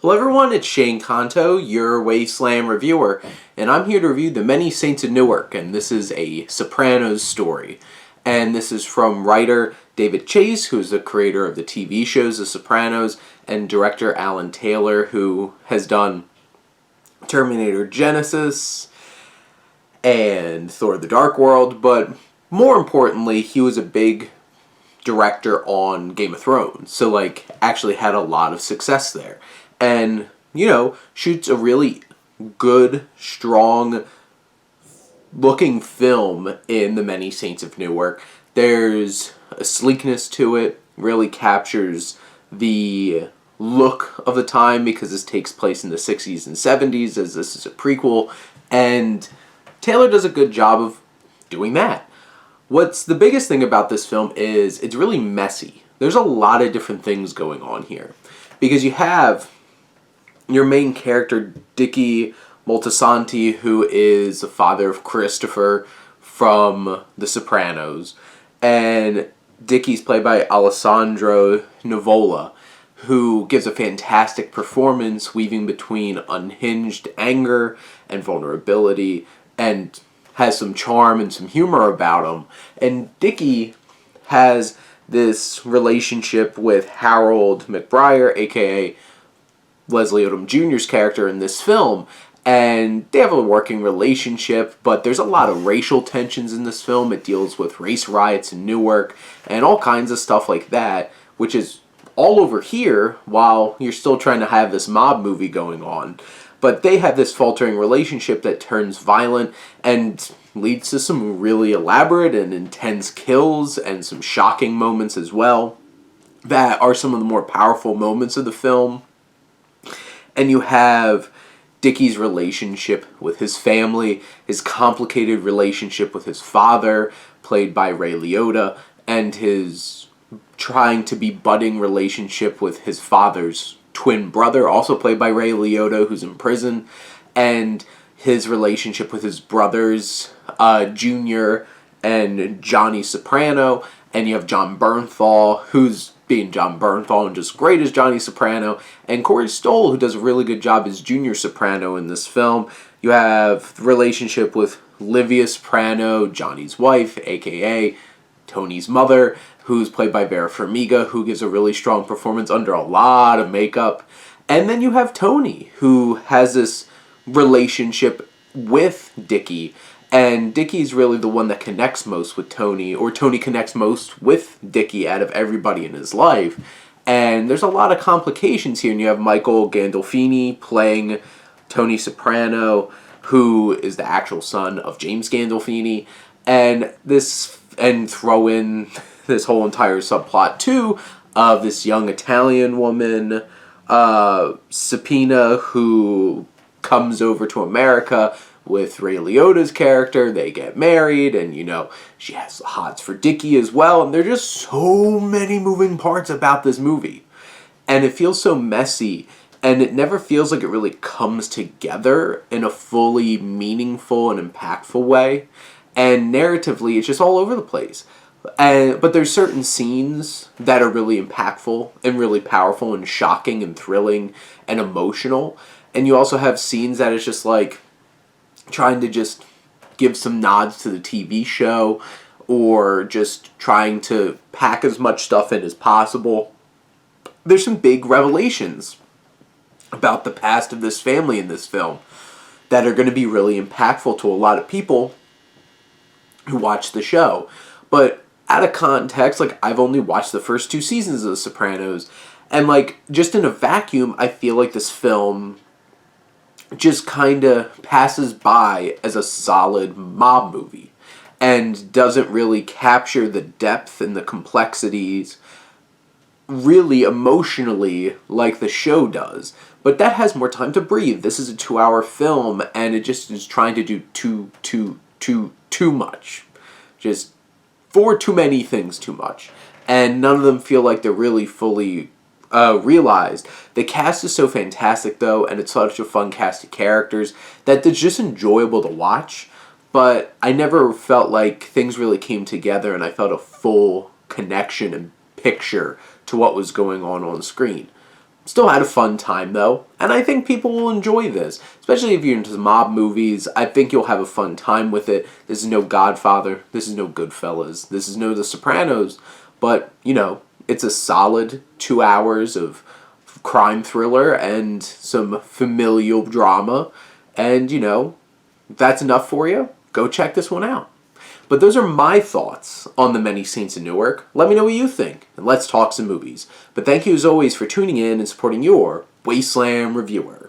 Hello everyone, it's Shane Kanto, your Wasteland reviewer, and I'm here to review The Many Saints of Newark, and this is a Sopranos story. And this is from writer David Chase, who is the creator of the TV shows The Sopranos, and director Alan Taylor, who has done Terminator Genesis and Thor the Dark World, but more importantly, he was a big director on Game of Thrones, so actually had a lot of success there. And, shoots a really good, strong looking film in The Many Saints of Newark. There's a sleekness to it, really captures the look of the time because this takes place in the 60s and 70s as this is a prequel, and Taylor does a good job of doing that. What's the biggest thing about this film is it's really messy. There's a lot of different things going on here because you have your main character, Dickie Moltisanti, who is the father of Christopher from The Sopranos. And Dickie's played by Alessandro Nivola, who gives a fantastic performance weaving between unhinged anger and vulnerability and has some charm and some humor about him. And Dickie has this relationship with Harold McBriar, a.k.a. Leslie Odom Jr.'s character in this film, and they have a working relationship, but there's a lot of racial tensions in this film. It deals with race riots in Newark and all kinds of stuff like that, which is all over here while you're still trying to have this mob movie going on. But they have this faltering relationship that turns violent and leads to some really elaborate and intense kills and some shocking moments as well that are some of the more powerful moments of the film. And you have Dickie's relationship with his family, his complicated relationship with his father, played by Ray Liotta, and his trying to be budding relationship with his father's twin brother, also played by Ray Liotta, who's in prison, and his relationship with his brothers, Junior and Johnny Soprano, and you have John Bernthal, who's being John Bernthal and just great as Johnny Soprano, and Corey Stoll, who does a really good job as Junior Soprano in this film. You have the relationship with Livia Soprano, Johnny's wife, a.k.a. Tony's mother, who's played by Vera Farmiga, who gives a really strong performance under a lot of makeup. And then you have Tony, who has this relationship with Dickie, and Dickie's really the one that connects most with Tony, or Tony connects most with Dickie out of everybody in his life. And there's a lot of complications here, and you have Michael Gandolfini playing Tony Soprano, who is the actual son of James Gandolfini, and throw in this whole entire subplot too of this young Italian woman, Sapina, who comes over to America with Ray Liotta's character. They get married, and she has the hots for Dickie as well, and there's just so many moving parts about this movie, and it feels so messy, and it never feels like it really comes together in a fully meaningful and impactful way, and narratively it's just all over the place. But there's certain scenes that are really impactful and really powerful and shocking and thrilling and emotional, and you also have scenes that it's just trying to just give some nods to the TV show, or just trying to pack as much stuff in as possible. There's some big revelations about the past of this family in this film that are going to be really impactful to a lot of people who watch the show. But out of context, I've only watched the first 2 seasons of The Sopranos, and just in a vacuum, I feel like this film just kind of passes by as a solid mob movie and doesn't really capture the depth and the complexities really emotionally like the show does. But that has more time to breathe. This is a 2-hour film, and it just is trying to do too much. Just for too many things too much. And none of them feel like they're really fully realized. The cast is so fantastic, though, and it's such a fun cast of characters that it's just enjoyable to watch, but I never felt like things really came together and I felt a full connection and picture to what was going on screen. Still had a fun time, though, and I think people will enjoy this. Especially if you're into mob movies, I think you'll have a fun time with it. This is no Godfather, this is no Goodfellas, this is no The Sopranos, but, you know, it's a solid 2 hours of crime thriller and some familial drama, and, you know, if that's enough for you, go check this one out. But those are my thoughts on The Many Saints in Newark. Let me know what you think, and let's talk some movies. But thank you as always for tuning in and supporting your Wasteland reviewer.